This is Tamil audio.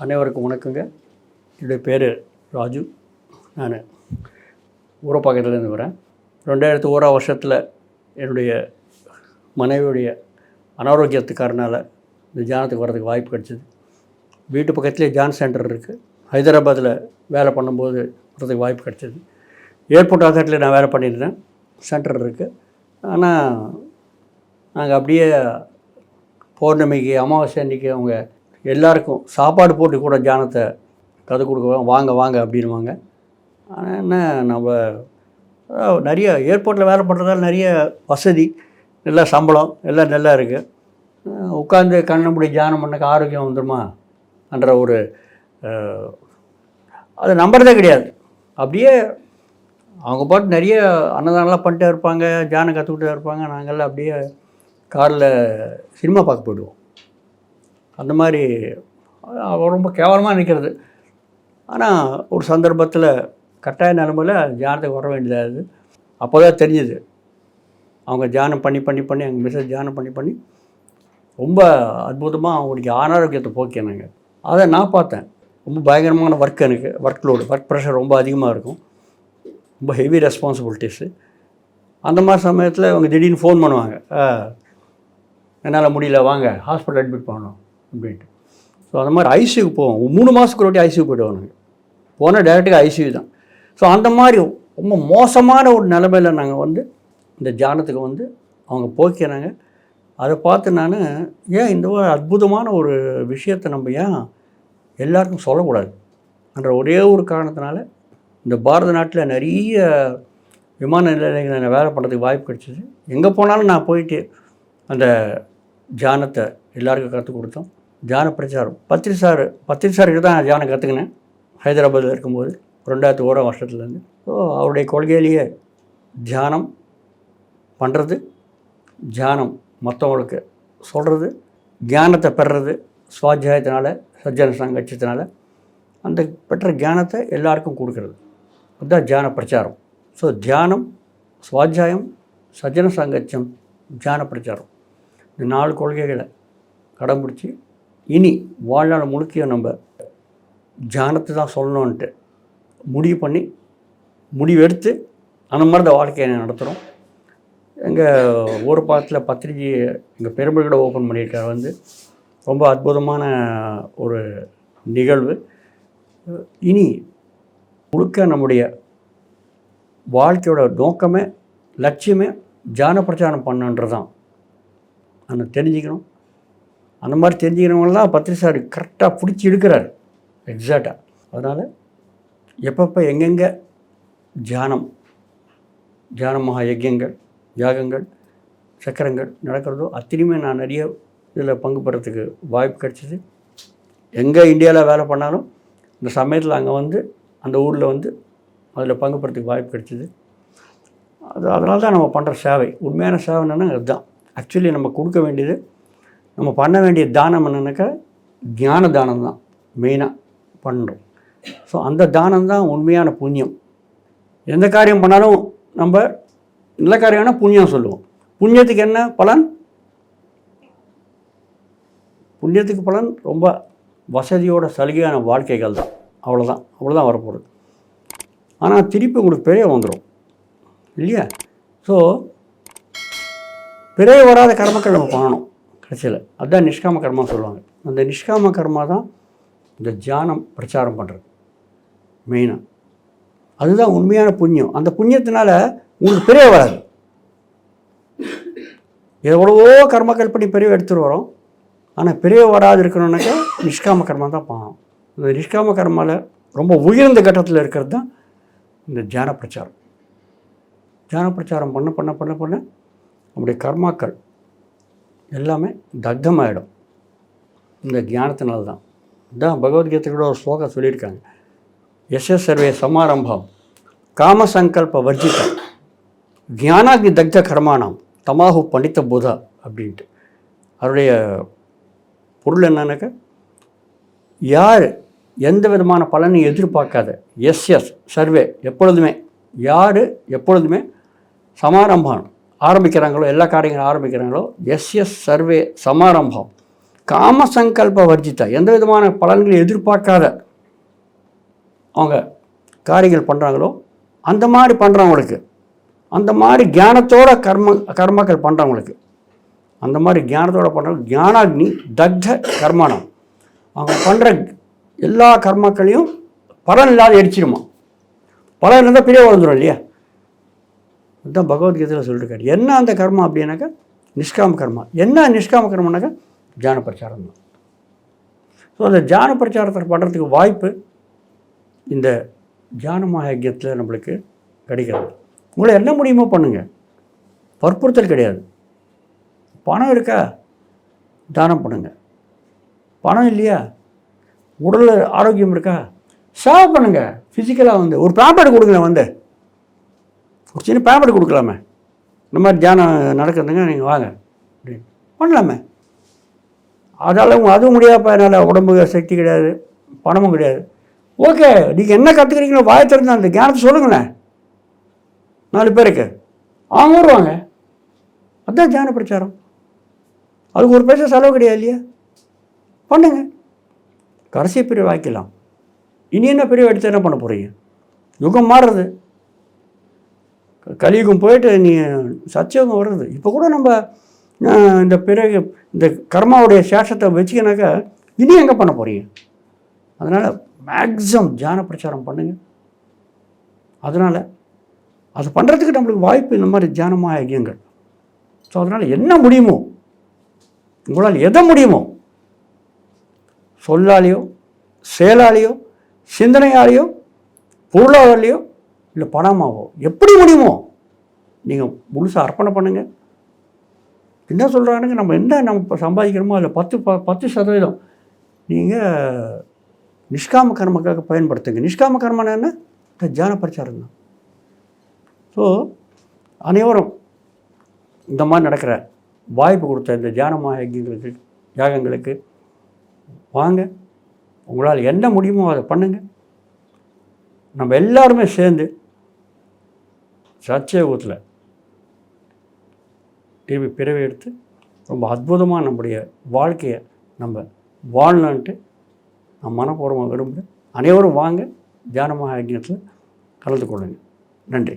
அனைவருக்கும் வணக்கங்க. என்னுடைய பேர் ராஜு. நான் ஊரப்பாக்கத்துலேருந்து வரேன். 2001 வருஷத்தில் என்னுடைய மனைவியுடைய அனாரோக்கியத்துக்காரனால இந்த தியானத்துக்கு வர்றதுக்கு வாய்ப்பு கிடச்சிது. வீட்டு பக்கத்துலேயே தியான் சென்டர் இருக்குது. ஹைதராபாத்தில் வேலை பண்ணும்போது வர்றதுக்கு வாய்ப்பு கிடச்சிது. ஏர்போர்ட் ஆதாரத்தில் நான் வேலை பண்ணியிருந்தேன். சென்டர் இருக்குது. ஆனால் நாங்கள் அப்படியே பௌர்ணமிக்கு அமாவாசை அன்றைக்கி அவங்க எல்லாருக்கும் சாப்பாடு போட்டு கூட தியானத்தை கற்றுக் கொடுக்குவோம். வாங்க வாங்க அப்படின்வாங்க. ஆனால் என்ன, நம்ம நிறைய ஏர்போர்ட்டில் வேலை பண்ணுறதால நிறைய வசதி, நல்ல சம்பளம் எல்லாம் நல்லா இருக்குது. உட்காந்து கண்ணை மூடி தியானம் பண்ணக்க ஆரோக்கியம் வந்துடுமா என்ற ஒரு அதை நம்புறதே கிடையாது. அப்படியே அவங்க பாட்டு நிறைய அன்னதானம்லாம் பண்ணிட்டே இருப்பாங்க, தியானம் கற்றுக்கிட்டே இருப்பாங்க. நாங்கள்லாம் அப்படியே காரில் சினிமா பார்க்க போயிடுவோம். அந்த மாதிரி ரொம்ப கேவலமாக நிற்கிறது. ஆனால் ஒரு சந்தர்ப்பத்தில் கட்டாய நிலைமையில் தியானத்துக்கு வர வேண்டியதாகுது. அப்போ தான் தெரிஞ்சுது, அவங்க தியானம் பண்ணி எங்கள் மிஸ்ஸஸ் தியானம் பண்ணி ரொம்ப அற்புதமாக அவங்களுக்கு அனாரோக்கியத்தை போக்கினாங்க. அதை நான் பார்த்தேன். ரொம்ப பயங்கரமான ஒர்க், எனக்கு ஒர்க் ப்ரெஷர் ரொம்ப அதிகமாக இருக்கும், ரொம்ப ஹெவி ரெஸ்பான்சிபிலிட்டிஸு. அந்த மாதிரி சமயத்தில் அவங்க திடீர்னு ஃபோன் பண்ணுவாங்க, என்னால் முடியல, வாங்க ஹாஸ்பிட்டல் அட்மிட் பண்ணணும் அப்படின்ட்டு. ஸோ அந்த மாதிரி ஐசியூக்கு போவோம். 3 மாதத்துக்கு ஒரு வாட்டி ஐசியூ போய்டுவாங்க. போனால் டேரெக்டாக ஐசியூ தான். ஸோ அந்த மாதிரி ரொம்ப மோசமான ஒரு நிலைமையில் நாங்கள் இந்த தியானத்துக்கு அவங்க போக்கினாங்க. அதை பார்த்து நான் ஏன் இந்த ஒரு அற்புதமான ஒரு விஷயத்தை நம்ம ஏன் எல்லாருக்கும் சொல்லக்கூடாது என்ற ஒரே ஒரு காரணத்தினால இந்த பாரத நாட்டில் நிறைய விமான நிலையங்களை நான் வேலை பண்ணுறதுக்கு வாய்ப்பு கிடச்சிது. எங்கே போனாலும் நான் போயிட்டு அந்த தியானத்தை எல்லாருக்கும் கற்றுக் கொடுத்தோம். தியான பிரச்சாரம் பத்திரி சார்கிட்ட தான் நான் தியானம் கற்றுக்கினேன் ஹைதராபாத்தில் இருக்கும்போது 2001 வருஷத்துலேருந்து. ஸோ அவருடைய கொள்கையிலேயே தியானம் பண்ணுறது, தியானம் மற்றவங்களுக்கு சொல்கிறது, தியானத்தை பெறுறது, சுவாத்தியாயத்தினால சஜ்ஜன சங்கட்சத்தினால அந்த பெற்ற தியானத்தை எல்லாருக்கும் கொடுக்கறது, அதுதான் தியான பிரச்சாரம். ஸோ தியானம், சுவாத்தியாயம், சஜ்ஜன சங்கச்சம், தியான பிரச்சாரம், இந்த 4 கொள்கைகளை கடைப்பிடிச்சி இனி வாழ்நாள் முழுக்கிய நம்ம தியானத்தை தான் சொல்லணுன்ட்டு முடிவெடுத்து அந்த மாதிரி இந்த வாழ்க்கையை நடத்துகிறோம். எங்கள் ஊர் பக்கத்தில் பத்திரிகை எங்கள் பெரும்பல் கூட ஓப்பன் பண்ணியிருக்காரு. ரொம்ப அற்புதமான ஒரு நிகழ்வு. இனி முழுக்க நம்முடைய வாழ்க்கையோட நோக்கமே, லட்சியமே தியான பிரச்சாரம் பண்ணுன்றது தான். அதை தெரிஞ்சுக்கணும். அந்த மாதிரி தெரிஞ்சுக்கிறவங்களாம் பத்திரி சார் கரெக்டாக பிடிச்சி எடுக்கிறார் எக்ஸாக்டாக. அதனால் எப்பப்போ எங்கெங்கே தியான மகா யஜ்யங்கள், யாகங்கள், சக்கரங்கள் நடக்கிறதோ அத்தனையுமே நான் நிறைய இதில் பங்கு பெறத்துக்கு வாய்ப்பு கிடச்சிது. எங்கே இந்தியாவில் வேலை பண்ணாலும் இந்த சமயத்தில் அங்கே அந்த ஊரில் அதில் பங்கு பெறத்துக்கு வாய்ப்பு கிடச்சிது. அதனால தான் நம்ம பண்ணுற சேவை, உண்மையான சேவை என்னென்னா அதுதான். ஆக்சுவலி நம்ம கொடுக்க வேண்டியது, நம்ம பண்ண வேண்டிய தானம் என்னன்னாக்கா தியான தானம் தான் மெயினாக பண்ணுறோம். ஸோ அந்த தானம் தான் உண்மையான புண்ணியம். எந்த காரியம் பண்ணாலும் நம்ம நல்ல காரியம்னா புண்ணியம் சொல்லுவோம். புண்ணியத்துக்கு என்ன பலன்? புண்ணியத்துக்கு பலன் ரொம்ப வசதியோட சலுகையான வாழ்க்கைகள் தான். அவ்வளோதான் வரப்போகுது. ஆனால் திருப்பி உங்களுக்கு பெரிய வந்துடும் இல்லையா? ஸோ பிறகு வராத கர்மக்கள் நம்ம பண்ணணும் கடைசியில். அதுதான் நிஷ்காம கர்மா சொல்லுவாங்க. அந்த நிஷ்காம கர்மா தான் இந்த தியானம் பிரச்சாரம் பண்ணுறது மெயினாக. அதுதான் உண்மையான புண்ணியம். அந்த புண்ணியத்தினால உங்களுக்கு பிறகு வராது. எவ்வளவோ கர்மக்கள் பண்ணி பிறகு எடுத்துகிட்டு வரோம். ஆனால் பிறகு வராது இருக்கணும்னாக்கா நிஷ்காம கர்மா தான் பண்ணணும். இந்த நிஷ்காம கர்மாவில் ரொம்ப உயர்ந்த கட்டத்தில் இருக்கிறது தான் இந்த தியான பிரச்சாரம். தியான பிரச்சாரம் பண்ண நம்முடைய கர்மாக்கள் எல்லாமே தக்தமாகிடும் இந்த தியானத்தினால தான். இதுதான் பகவத்கீதையோட ஒரு ஸ்லோகம் சொல்லியிருக்காங்க, யச சர்வே சமாரம்பம் காமசங்கல்ப வர்ஜித தியானாக்னி தக்த கர்மானாம் தமாஹு பண்டித்த புதா அப்படின்ட்டு. அவருடைய பொருள் என்னன்னாக்கா, யார் எந்த விதமான பலனையும் எதிர்பார்க்காத, எஸ் சர்வே எப்பொழுதுமே சமாரம்பம் ஆரம்பிக்கிறாங்களோ, எல்லா காரியங்களும் ஆரம்பிக்கிறாங்களோ, எஸ் சர்வே சமாரம்பம் காம சங்கல்ப வர்ஜிதா, எந்த விதமான பலன்களை எதிர்பார்க்காத அவங்க காரியங்கள் பண்ணுறாங்களோ அந்த மாதிரி பண்ணுறவங்களுக்கு, அந்த மாதிரி ஞானத்தோட கர்மக்கள் பண்ணுறவங்களுக்கு, அந்த மாதிரி ஞானத்தோடு பண்ணுறவங்க ஞானாக்னி தக்த கர்மானம், அவங்க பண்ணுற எல்லா கர்மாக்களையும் பலன் இல்லாத எரிச்சிடுமா. பலன் இருந்தால் பிரிவு வந்துடும் இல்லையா. அதுதான் பகவத்கீதையில் சொல்லியிருக்காரு. என்ன அந்த கர்மா அப்படின்னாக்கா நிஷ்காம கர்மா. என்ன நிஷ்காம கர்மனாக்கா தியான பிரச்சாரம் தான். ஸோ அந்த தியான பிரச்சாரத்தை பண்ணுறதுக்கு வாய்ப்பு இந்த தியான மகாயஜ்யத்தில் நம்மளுக்கு கிடைக்கிறது. உங்களை என்ன முடியுமோ பண்ணுங்கள், வற்புறுத்தல் கிடையாது. பணம் இருக்கா தானம் பண்ணுங்கள், பணம் இல்லையா உடல் ஆரோக்கியம் இருக்கா சேவை பண்ணுங்கள். ஃபிசிக்கலாக வந்து ஒரு பேம்பர்ட் கொடுங்களேன், ஒரு சின்ன பேம்பர்ட் கொடுக்கலாமே, இந்த மாதிரி தியானம் நடக்கிறதுங்க நீங்கள் வாங்க அப்படின்னு பண்ணலாமே. அதுவும் முடியாதப்ப என்னால் உடம்பு சக்தி கிடையாது, பணமும் கிடையாது. ஓகே, நீங்கள் என்ன கற்றுக்கிறீங்களோ வாயை திறந்து அந்த தியானத்தை சொல்லுங்களேன் 4 பேருக்கு, அவங்க வருவாங்க. அதுதான் தியான பிரச்சாரம். அதுக்கு ஒரு பைசா செலவு கிடையாது இல்லையா. பண்ணுங்க, கடைசி பிரிவு வாய்க்கலாம். இனி என்ன பிரிவு எடுத்து என்ன பண்ண போகிறீங்க? யுகம் மாறுறது, கலியுகம் போயிட்டு நீ சத்தியுகம் வருது. இப்போ கூட நம்ம இந்த பிறகு இந்த கர்மாவுடைய சேஷத்தை வச்சுக்கினாக்கா இனி எங்கே பண்ண போகிறீங்க? அதனால் மேக்ஸிமம் தியான பிரச்சாரம் பண்ணுங்கள். அதனால் அது பண்ணுறதுக்கு நம்மளுக்கு வாய்ப்பு இந்த மாதிரி தியானமாக யஜ்யங்கள். ஸோ அதனால் என்ன முடியுமோ, உங்களால் எதை முடியுமோ, சொல்லாலேயோ செயலாலேயோ சிந்தனையாலேயோ பொருளாதாரலையோ இல்லை பணமாவோ எப்படி முடியுமோ நீங்கள் முழுசாக அர்ப்பணம் பண்ணுங்கள். என்ன சொல்கிறானுங்க, நம்ம இப்போ சம்பாதிக்கிறோமோ அதில் 10% நீங்கள் நிஷ்காம கர்மக்காக பயன்படுத்துங்க. நிஷ்காம கர்மனா என்ன? தியான பிரச்சாரம் தான். ஸோ அனைவரும் இந்த மாதிரி நடக்கிற வாய்ப்பு கொடுத்த இந்த தியானமாக யாகங்களுக்கு வாங்க. உங்களால் என்ன முடியுமோ அதை பண்ணுங்கள். நம்ம எல்லாருமே சேர்ந்து சத்தியயுகத்தில் திரும்பி பிறவி எடுத்து ரொம்ப அற்புதமாக நம்முடைய வாழ்க்கையை நம்ம வாழலான்ட்டு நான் மனப்பூர்வமாக விரும்புகிறேன். அனைவரும் வாங்க, தியானமாக யஜ்ஞத்தில் கலந்து கொள்ளுங்கள். நன்றி.